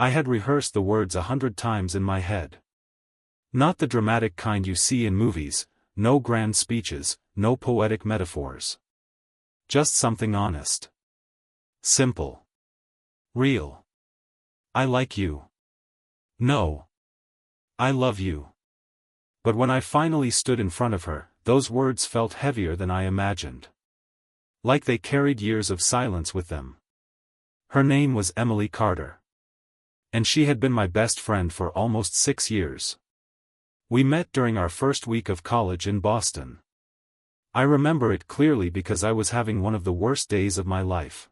I had rehearsed the words 100 times in my head. Not the dramatic kind you see in movies, no grand speeches, no poetic metaphors. Just something honest. Simple. Real. I like you. No. I love you. But when I finally stood in front of her, those words felt heavier than I imagined. Like they carried years of silence with them. Her name was Emily Carter. And she had been my best friend for almost 6 years. We met during our first week of college in Boston. I remember it clearly because I was having one of the worst days of my life.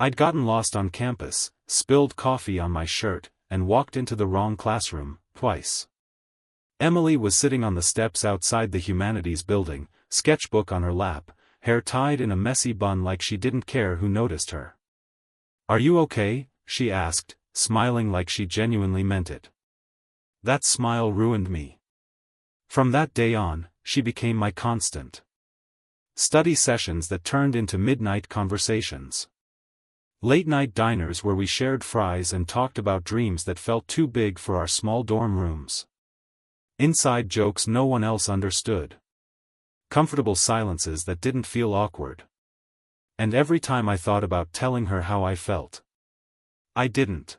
I'd gotten lost on campus, spilled coffee on my shirt, and walked into the wrong classroom, twice. Emily was sitting on the steps outside the humanities building, sketchbook on her lap, hair tied in a messy bun like she didn't care who noticed her. "Are you okay?" she asked, smiling like she genuinely meant it. That smile ruined me. From that day on, she became my constant. Study sessions that turned into midnight conversations. Late-night diners where we shared fries and talked about dreams that felt too big for our small dorm rooms. Inside jokes no one else understood. Comfortable silences that didn't feel awkward. And every time I thought about telling her how I felt, I didn't.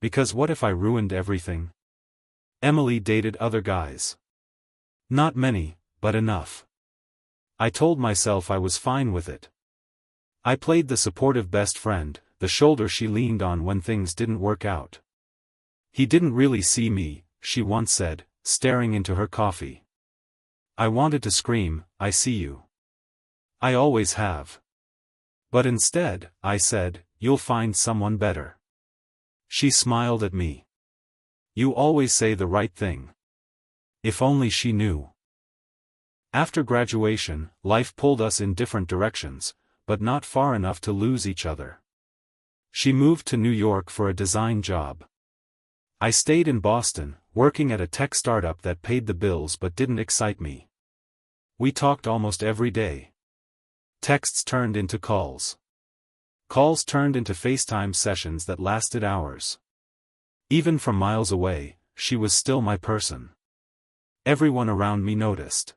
Because what if I ruined everything? Emily dated other guys. Not many, but enough. I told myself I was fine with it. I played the supportive best friend, the shoulder she leaned on when things didn't work out. "He didn't really see me," she once said, staring into her coffee. I wanted to scream, "I see you. I always have." But instead, I said, "You'll find someone better." She smiled at me. "You always say the right thing." If only she knew. After graduation, life pulled us in different directions, but not far enough to lose each other. She moved to New York for a design job. I stayed in Boston, working at a tech startup that paid the bills but didn't excite me. We talked almost every day. Texts turned into calls. Calls turned into FaceTime sessions that lasted hours. Even from miles away, she was still my person. Everyone around me noticed.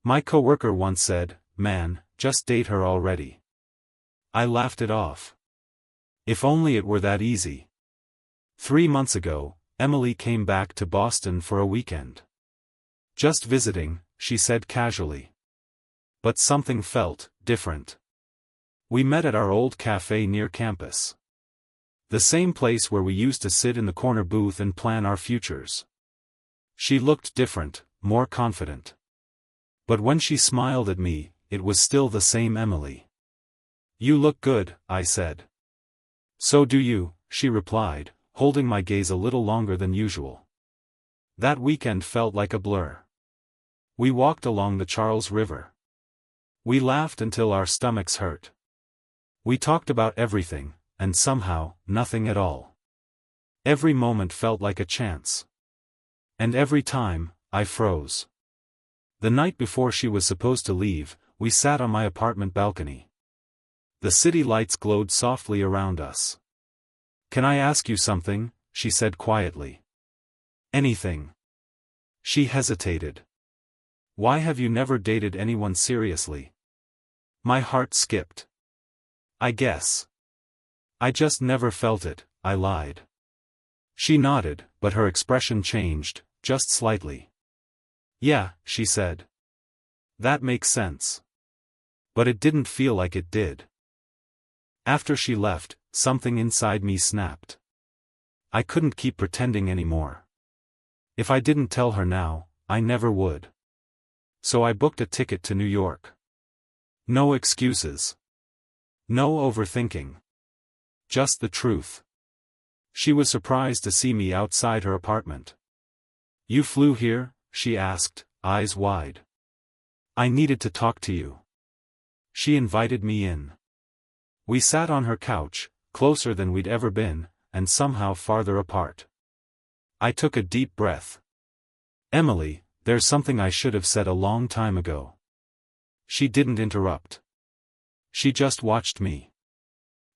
My coworker once said, "Man, just date her already." I laughed it off. If only it were that easy. 3 months ago, Emily came back to Boston for a weekend. "Just visiting," she said casually. But something felt different. We met at our old cafe near campus. The same place where we used to sit in the corner booth and plan our futures. She looked different, more confident. But when she smiled at me, it was still the same Emily. "You look good," I said. "So do you," she replied, holding my gaze a little longer than usual. That weekend felt like a blur. We walked along the Charles River. We laughed until our stomachs hurt. We talked about everything, and somehow, nothing at all. Every moment felt like a chance. And every time, I froze. The night before she was supposed to leave, we sat on my apartment balcony. The city lights glowed softly around us. "Can I ask you something?" she said quietly. "Anything." She hesitated. "Why have you never dated anyone seriously?" My heart skipped. "I guess I just never felt it," I lied. She nodded, but her expression changed, just slightly. "Yeah," she said. "That makes sense." But it didn't feel like it did. After she left, something inside me snapped. I couldn't keep pretending anymore. If I didn't tell her now, I never would. So I booked a ticket to New York. No excuses. No overthinking. Just the truth. She was surprised to see me outside her apartment. "You flew here?" she asked, eyes wide. "I needed to talk to you." She invited me in. We sat on her couch, closer than we'd ever been, and somehow farther apart. I took a deep breath. "Emily, there's something I should have said a long time ago." She didn't interrupt. She just watched me.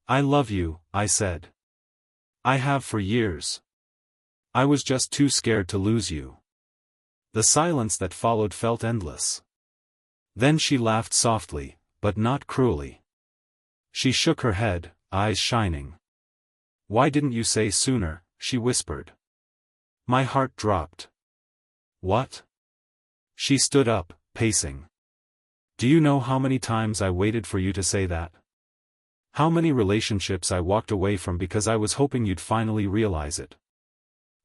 "I love you," I said. I have for years. I was just too scared to lose you. The silence that followed felt endless. Then she laughed softly, but not cruelly. She shook her head, eyes shining. Why didn't you say sooner, she whispered. My heart dropped. What? She stood up, pacing. Do you know how many times I waited for you to say that? How many relationships I walked away from because I was hoping you'd finally realize it?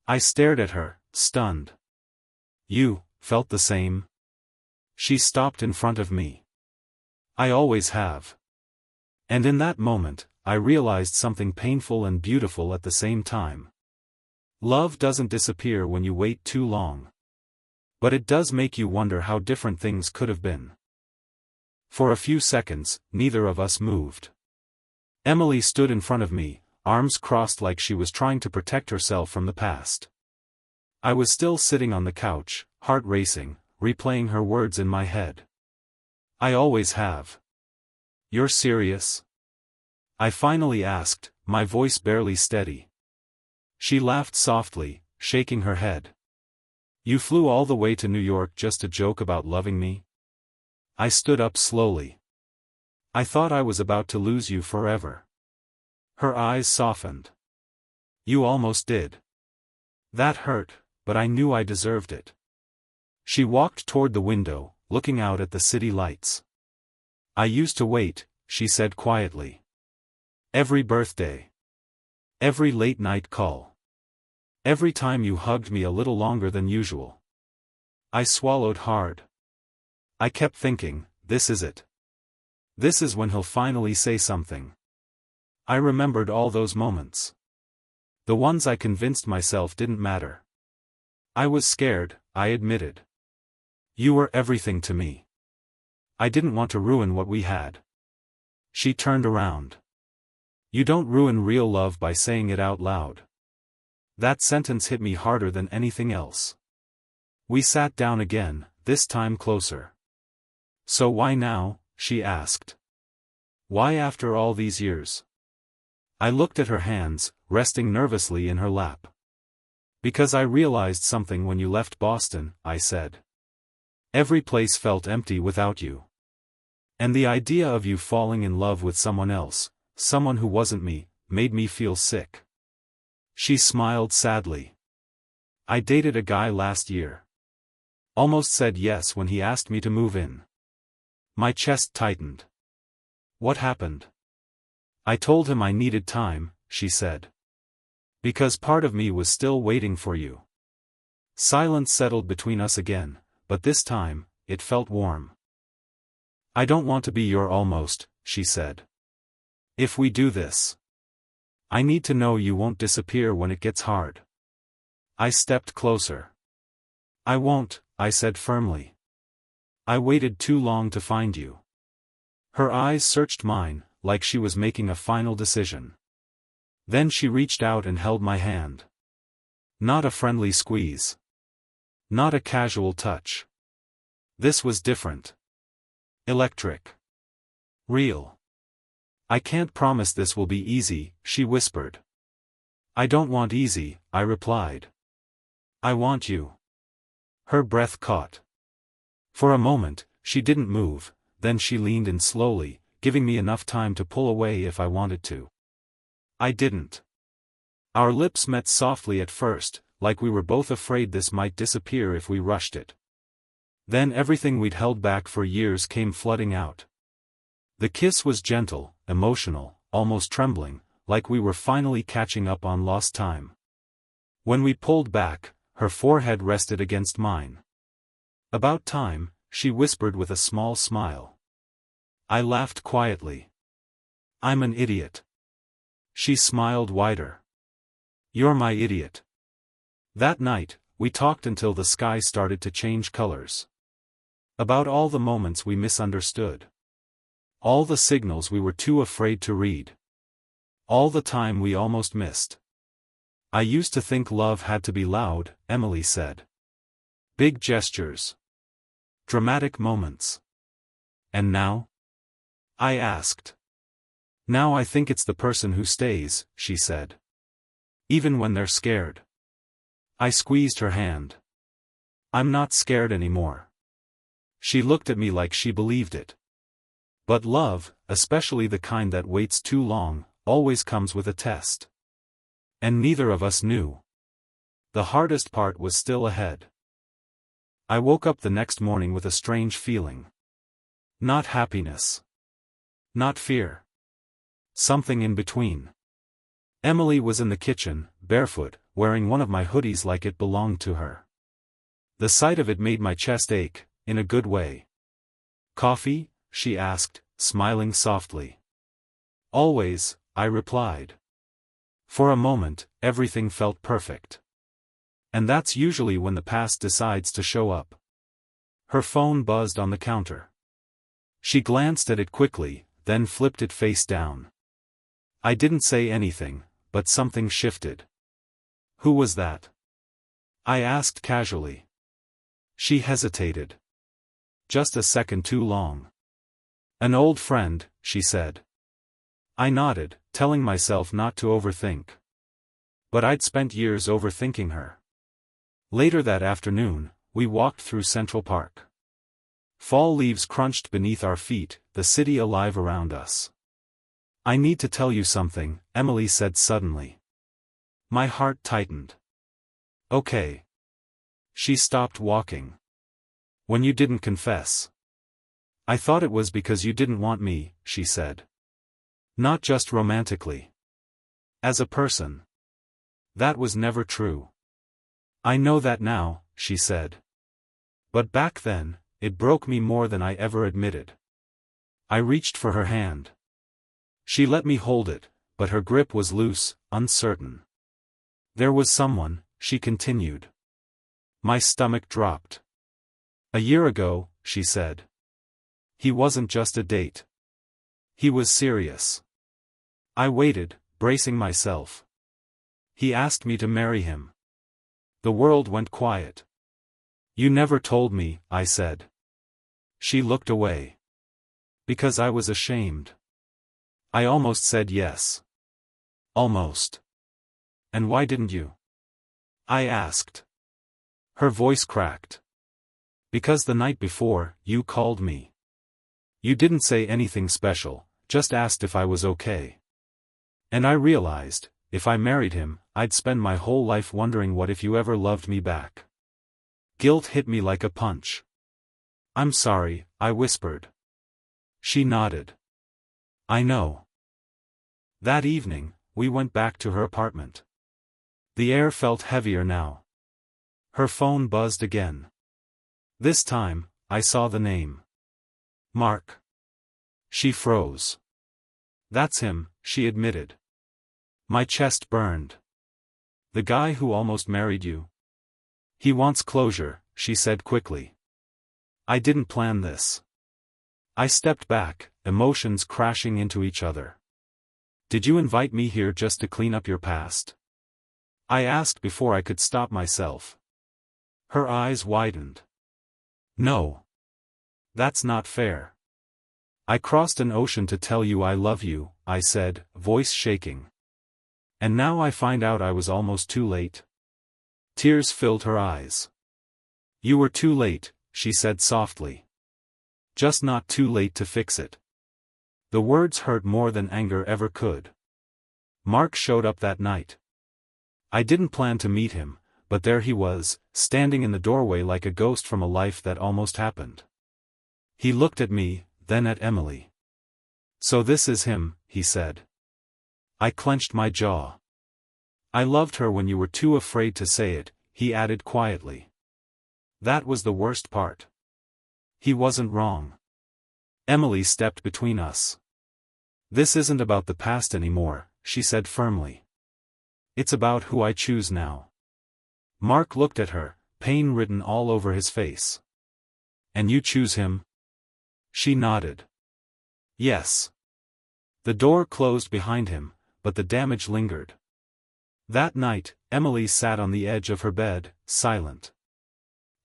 I stared at her, stunned. You felt the same? She stopped in front of me. I always have. And in that moment, I realized something painful and beautiful at the same time. Love doesn't disappear when you wait too long. But it does make you wonder how different things could have been. For a few seconds, neither of us moved. Emily stood in front of me, arms crossed like she was trying to protect herself from the past. I was still sitting on the couch, heart racing, replaying her words in my head. I always have. You're serious? I finally asked, my voice barely steady. She laughed softly, shaking her head. You flew all the way to New York just to joke about loving me? I stood up slowly. I thought I was about to lose you forever. Her eyes softened. You almost did. That hurt, but I knew I deserved it. She walked toward the window, looking out at the city lights. I used to wait, she said quietly. Every birthday. Every late-night call. Every time you hugged me a little longer than usual. I swallowed hard. I kept thinking, this is it. This is when he'll finally say something. I remembered all those moments. The ones I convinced myself didn't matter. I was scared, I admitted. You were everything to me. I didn't want to ruin what we had. She turned around. You don't ruin real love by saying it out loud. That sentence hit me harder than anything else. We sat down again, this time closer. So why now? She asked. Why after all these years? I looked at her hands, resting nervously in her lap. Because I realized something when you left Boston, I said. Every place felt empty without you. And the idea of you falling in love with someone else, someone who wasn't me, made me feel sick. She smiled sadly. I dated a guy last year. Almost said yes when he asked me to move in. My chest tightened. What happened? I told him I needed time, she said. Because part of me was still waiting for you. Silence settled between us again, but this time, it felt warm. I don't want to be your almost, she said. If we do this, I need to know you won't disappear when it gets hard. I stepped closer. I won't, I said firmly. I waited too long to find you. Her eyes searched mine, like she was making a final decision. Then she reached out and held my hand. Not a friendly squeeze. Not a casual touch. This was different. Electric. Real. I can't promise this will be easy, she whispered. I don't want easy, I replied. I want you. Her breath caught. For a moment, she didn't move, then she leaned in slowly, giving me enough time to pull away if I wanted to. I didn't. Our lips met softly at first, like we were both afraid this might disappear if we rushed it. Then everything we'd held back for years came flooding out. The kiss was gentle, emotional, almost trembling, like we were finally catching up on lost time. When we pulled back, her forehead rested against mine. About time, she whispered with a small smile. I laughed quietly. I'm an idiot. She smiled wider. You're my idiot. That night, we talked until the sky started to change colors. About all the moments we misunderstood. All the signals we were too afraid to read. All the time we almost missed. I used to think love had to be loud, Emily said. Big gestures. Dramatic moments. And now? I asked. Now I think it's the person who stays, she said. Even when they're scared. I squeezed her hand. I'm not scared anymore. She looked at me like she believed it. But love, especially the kind that waits too long, always comes with a test. And neither of us knew. The hardest part was still ahead. I woke up the next morning with a strange feeling. Not happiness. Not fear. Something in between. Emily was in the kitchen, barefoot, wearing one of my hoodies like it belonged to her. The sight of it made my chest ache, in a good way. "Coffee?" she asked, smiling softly. "Always," I replied. For a moment, everything felt perfect. And that's usually when the past decides to show up. Her phone buzzed on the counter. She glanced at it quickly, then flipped it face down. I didn't say anything, but something shifted. "Who was that?" I asked casually. She hesitated. Just a second too long. "An old friend," she said. I nodded, telling myself not to overthink. But I'd spent years overthinking her. Later that afternoon, we walked through Central Park. Fall leaves crunched beneath our feet, the city alive around us. "I need to tell you something," Emily said suddenly. My heart tightened. "Okay." She stopped walking. "When you didn't confess. I thought it was because you didn't want me," she said. "Not just romantically. As a person. That was never true." "I know that now," she said. "But back then, it broke me more than I ever admitted." I reached for her hand. She let me hold it, but her grip was loose, uncertain. "There was someone," she continued. My stomach dropped. "A year ago," she said. "He wasn't just a date. He was serious." I waited, bracing myself. "He asked me to marry him." The world went quiet. "You never told me," I said. She looked away. "Because I was ashamed." I almost said yes. "Almost. And why didn't you?" I asked. Her voice cracked. "Because the night before, you called me. You didn't say anything special, just asked if I was okay. And I realized, if I married him, I'd spend my whole life wondering what if you ever loved me back." Guilt hit me like a punch. "I'm sorry," I whispered. She nodded. "I know." That evening, we went back to her apartment. The air felt heavier now. Her phone buzzed again. This time, I saw the name. Mark. She froze. "That's him," she admitted. My chest burned. "The guy who almost married you?" "He wants closure," she said quickly. I didn't plan this. I stepped back, emotions crashing into each other. "Did you invite me here just to clean up your past?" I asked before I could stop myself. Her eyes widened. "No. That's not fair. I crossed an ocean to tell you I love you," I said, voice shaking. "And now I find out I was almost too late." Tears filled her eyes. "You were too late," she said softly. "Just not too late to fix it." The words hurt more than anger ever could. Mark showed up that night. I didn't plan to meet him, but there he was, standing in the doorway like a ghost from a life that almost happened. He looked at me, then at Emily. "So this is him," he said. I clenched my jaw. "I loved her when you were too afraid to say it," he added quietly. That was the worst part. He wasn't wrong. Emily stepped between us. "This isn't about the past anymore," she said firmly. "It's about who I choose now." Mark looked at her, pain written all over his face. "And you choose him?" She nodded. "Yes." The door closed behind him, but the damage lingered. That night, Emily sat on the edge of her bed, silent.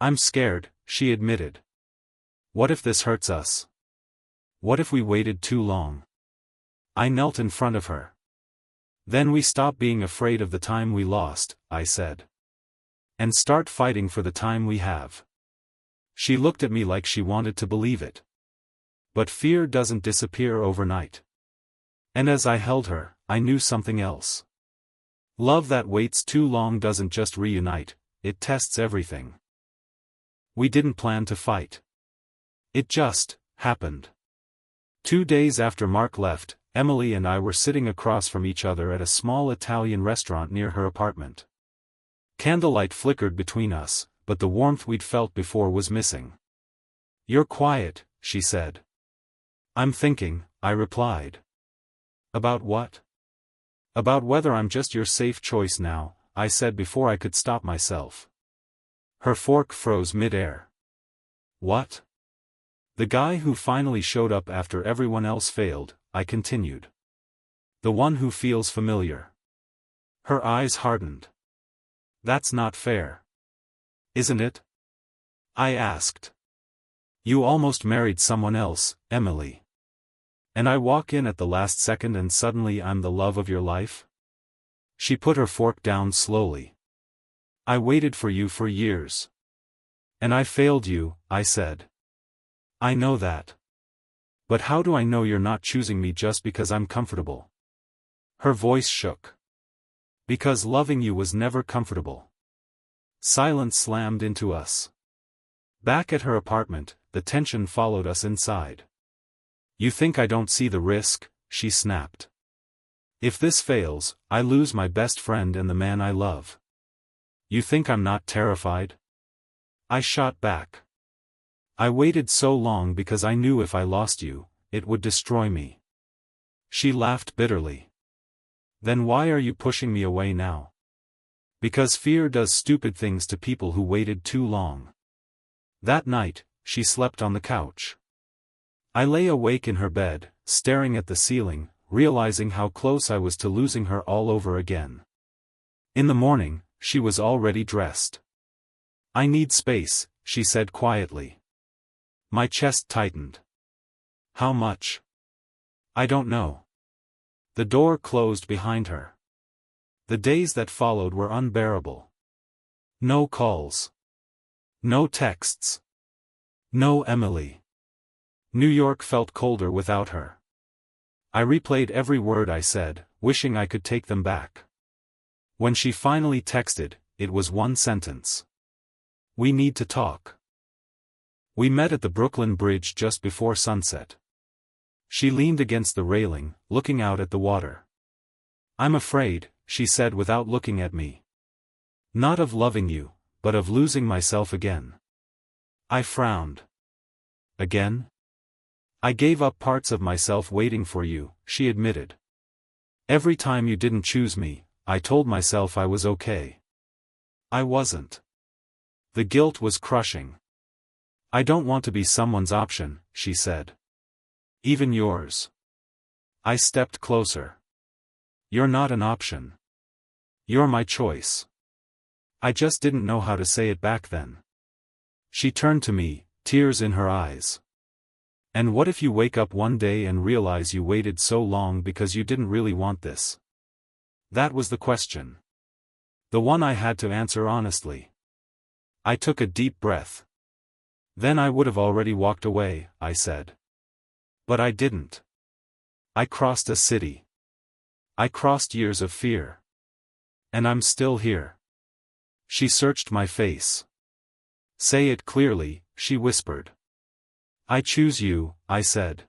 "I'm scared," she admitted. "What if this hurts us? What if we waited too long?" I knelt in front of her. Then we stop being afraid of the time we lost, I said. And start fighting for the time we have. She looked at me like she wanted to believe it. But fear doesn't disappear overnight. And as I held her, I knew something else. Love that waits too long doesn't just reunite, it tests everything. We didn't plan to fight. It just happened. 2 days after Mark left, Emily and I were sitting across from each other at a small Italian restaurant near her apartment. Candlelight flickered between us, but the warmth we'd felt before was missing. "You're quiet," she said. "I'm thinking," I replied. "About what?" "About whether I'm just your safe choice now," I said before I could stop myself. Her fork froze mid-air. "What?" "The guy who finally showed up after everyone else failed," I continued. "The one who feels familiar." Her eyes hardened. "That's not fair." "Isn't it?" I asked. "You almost married someone else, Emily. And I walk in at the last second and suddenly I'm the love of your life?" She put her fork down slowly. "I waited for you for years. And I failed you," I said. "I know that. But how do I know you're not choosing me just because I'm comfortable?" Her voice shook. "Because loving you was never comfortable." Silence slammed into us. Back at her apartment, the tension followed us inside. "You think I don't see the risk?" she snapped. "If this fails, I lose my best friend and the man I love. You think I'm not terrified?" I shot back. "I waited so long because I knew if I lost you, it would destroy me." She laughed bitterly. "Then why are you pushing me away now?" "Because fear does stupid things to people who waited too long." That night, she slept on the couch. I lay awake in her bed, staring at the ceiling, realizing how close I was to losing her all over again. In the morning, she was already dressed. "I need space," she said quietly. My chest tightened. "How much?" "I don't know." The door closed behind her. The days that followed were unbearable. No calls. No texts. No Emily. New York felt colder without her. I replayed every word I said, wishing I could take them back. When she finally texted, it was one sentence. "We need to talk." We met at the Brooklyn Bridge just before sunset. She leaned against the railing, looking out at the water. "I'm afraid," she said without looking at me. "Not of loving you, but of losing myself again." I frowned. "Again?" "I gave up parts of myself waiting for you," she admitted. "Every time you didn't choose me, I told myself I was okay. I wasn't." The guilt was crushing. "I don't want to be someone's option," she said. "Even yours." I stepped closer. "You're not an option. You're my choice." I just didn't know how to say it back then. She turned to me, tears in her eyes. "And what if you wake up one day and realize you waited so long because you didn't really want this?" That was the question. The one I had to answer honestly. I took a deep breath. "Then I would have already walked away," I said. But I didn't. I crossed a city. I crossed years of fear. And I'm still here. She searched my face. "Say it clearly," she whispered. "I choose you," I said.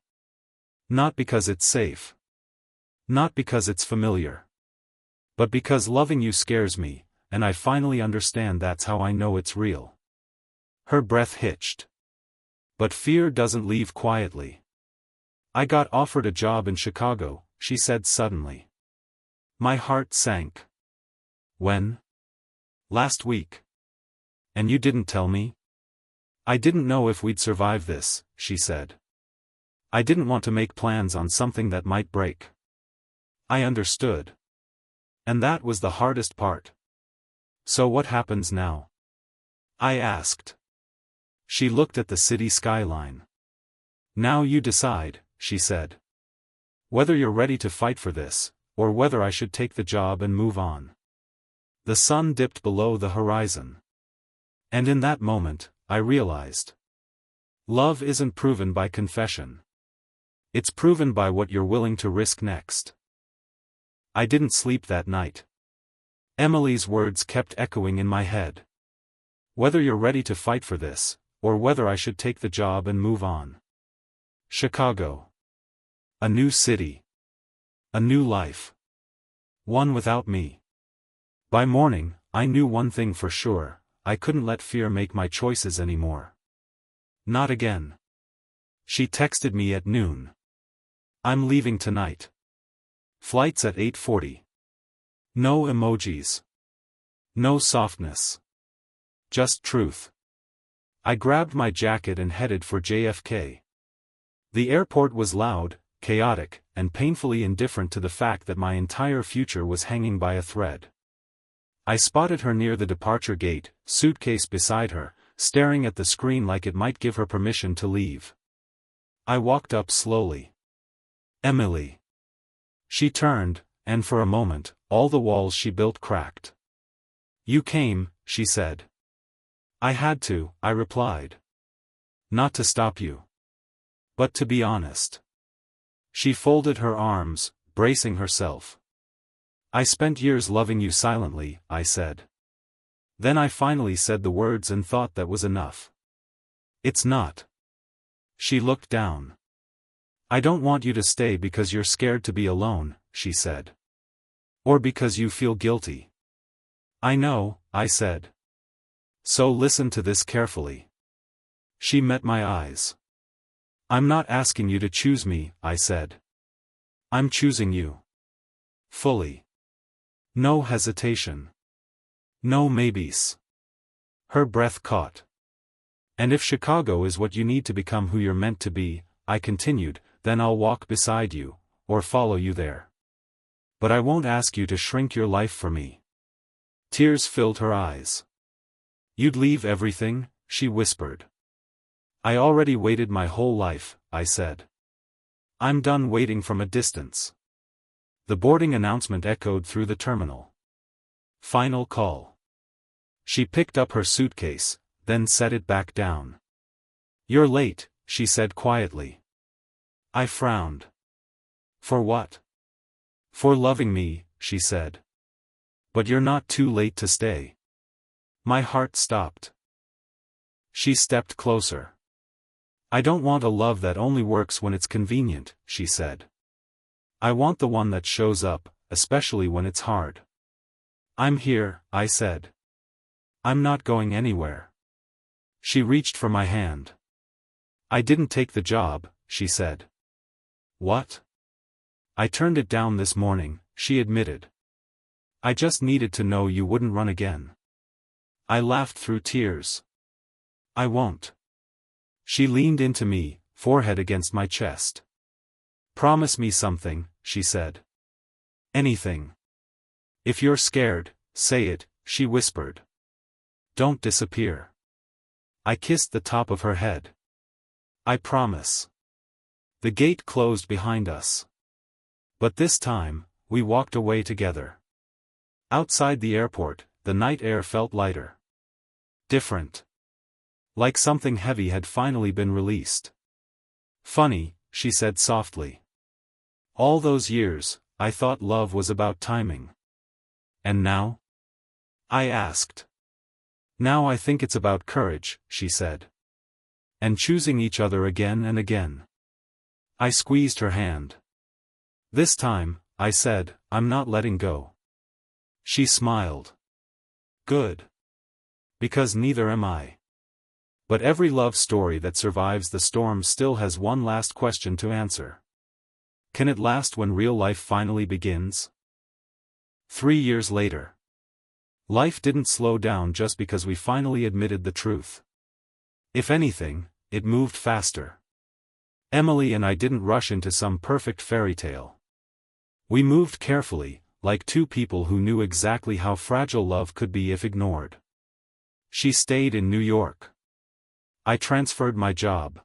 "Not because it's safe. Not because it's familiar. But because loving you scares me, and I finally understand that's how I know it's real." Her breath hitched. "But fear doesn't leave quietly." "I got offered a job in Chicago," she said suddenly. My heart sank. "When?" "Last week." "And you didn't tell me?" "I didn't know if we'd survive this," she said. "I didn't want to make plans on something that might break." I understood. And that was the hardest part. "So what happens now?" I asked. She looked at the city skyline. "Now you decide," she said. "Whether you're ready to fight for this, or whether I should take the job and move on. The sun dipped below the horizon. And in that moment, I realized. Love isn't proven by confession. It's proven by what you're willing to risk next. I didn't sleep that night. Emily's words kept echoing in my head. Whether you're ready to fight for this, or whether I should take the job and move on. Chicago. A new city. A new life. One without me. By morning, I knew one thing for sure: I couldn't let fear make my choices anymore. Not again. She texted me at noon. I'm leaving tonight. Flight's at 8:40. No emojis. No softness. Just truth. I grabbed my jacket and headed for JFK. The airport was loud, chaotic, and painfully indifferent to the fact that my entire future was hanging by a thread. I spotted her near the departure gate, suitcase beside her, staring at the screen like it might give her permission to leave. I walked up slowly. Emily. She turned, and for a moment, all the walls she built cracked. You came, she said. I had to, I replied. Not to stop you. But to be honest. She folded her arms, bracing herself. I spent years loving you silently, I said. Then I finally said the words and thought that was enough. It's not. She looked down. I don't want you to stay because you're scared to be alone, she said. Or because you feel guilty. I know, I said. So listen to this carefully. She met my eyes. I'm not asking you to choose me, I said. I'm choosing you. Fully. No hesitation. No maybes. Her breath caught. And if Chicago is what you need to become who you're meant to be, I continued, then I'll walk beside you, or follow you there. But I won't ask you to shrink your life for me. Tears filled her eyes. You'd leave everything, she whispered. I already waited my whole life, I said. I'm done waiting from a distance. The boarding announcement echoed through the terminal. Final call. She picked up her suitcase, then set it back down. You're late, she said quietly. I frowned. For what? For loving me, she said. But you're not too late to stay. My heart stopped. She stepped closer. I don't want a love that only works when it's convenient, she said. I want the one that shows up, especially when it's hard. I'm here, I said. I'm not going anywhere. She reached for my hand. I didn't take the job, she said. What? I turned it down this morning, she admitted. I just needed to know you wouldn't run again. I laughed through tears. I won't. She leaned into me, forehead against my chest. Promise me something, she said. Anything. If you're scared, say it, she whispered. Don't disappear. I kissed the top of her head. I promise. The gate closed behind us. But this time, we walked away together. Outside the airport, the night air felt lighter. Different. Like something heavy had finally been released. Funny, she said softly. All those years, I thought love was about timing. And now? I asked. Now I think it's about courage, she said. And choosing each other again and again. I squeezed her hand. This time, I said, I'm not letting go. She smiled. Good. Because neither am I. But every love story that survives the storm still has one last question to answer. Can it last when real life finally begins? 3 years later. Life didn't slow down just because we finally admitted the truth. If anything, it moved faster. Emily and I didn't rush into some perfect fairy tale. We moved carefully, like two people who knew exactly how fragile love could be if ignored. She stayed in New York. I transferred my job.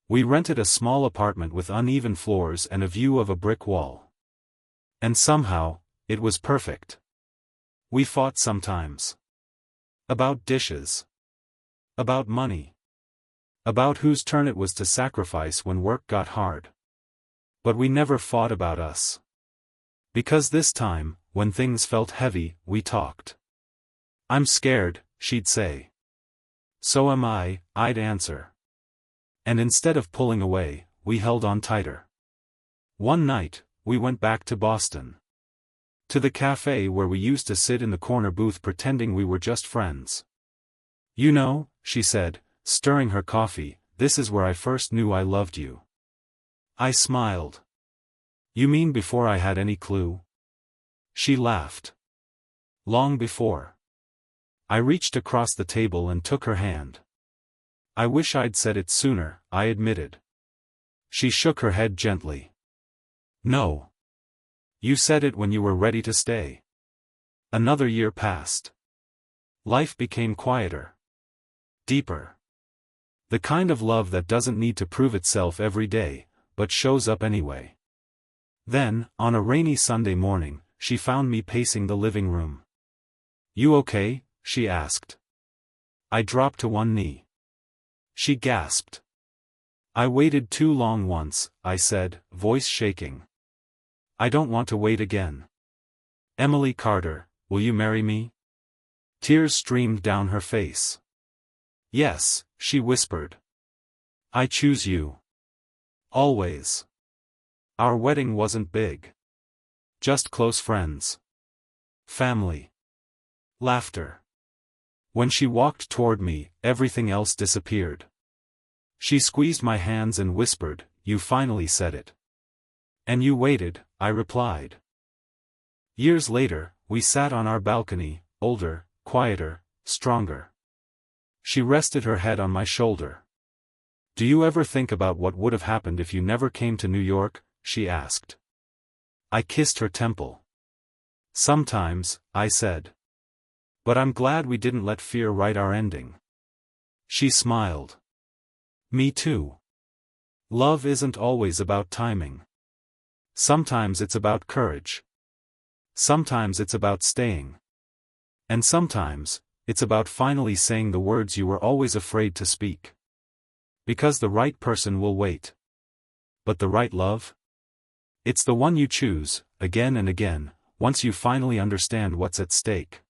We rented a small apartment with uneven floors and a view of a brick wall. And somehow, it was perfect. We fought sometimes. About dishes. About money. About whose turn it was to sacrifice when work got hard. But we never fought about us. Because this time, when things felt heavy, we talked. "I'm scared," she'd say. "So am I'd answer. And instead of pulling away, we held on tighter. One night, we went back to Boston. To the cafe where we used to sit in the corner booth pretending we were just friends. "You know," she said, stirring her coffee, "this is where I first knew I loved you." I smiled. "You mean before I had any clue?" She laughed. "Long before." I reached across the table and took her hand. "I wish I'd said it sooner," I admitted. She shook her head gently. "No. You said it when you were ready to stay." Another year passed. Life became quieter. Deeper. The kind of love that doesn't need to prove itself every day, but shows up anyway. Then, on a rainy Sunday morning, she found me pacing the living room. "You okay?" she asked. I dropped to one knee. She gasped. "I waited too long once," I said, voice shaking. "I don't want to wait again. Emily Carter, will you marry me?" Tears streamed down her face. "Yes," she whispered. "I choose you. Always." Our wedding wasn't big. Just close friends. Family. Laughter. When she walked toward me, everything else disappeared. She squeezed my hands and whispered, "You finally said it." "And you waited," I replied. Years later, we sat on our balcony, older, quieter, stronger. She rested her head on my shoulder. "Do you ever think about what would have happened if you never came to New York?" she asked. I kissed her temple. "Sometimes," I said. "But I'm glad we didn't let fear write our ending." She smiled. "Me too. Love isn't always about timing. Sometimes it's about courage. Sometimes it's about staying. And sometimes, it's about finally saying the words you were always afraid to speak. Because the right person will wait. But the right love? It's the one you choose, again and again, once you finally understand what's at stake."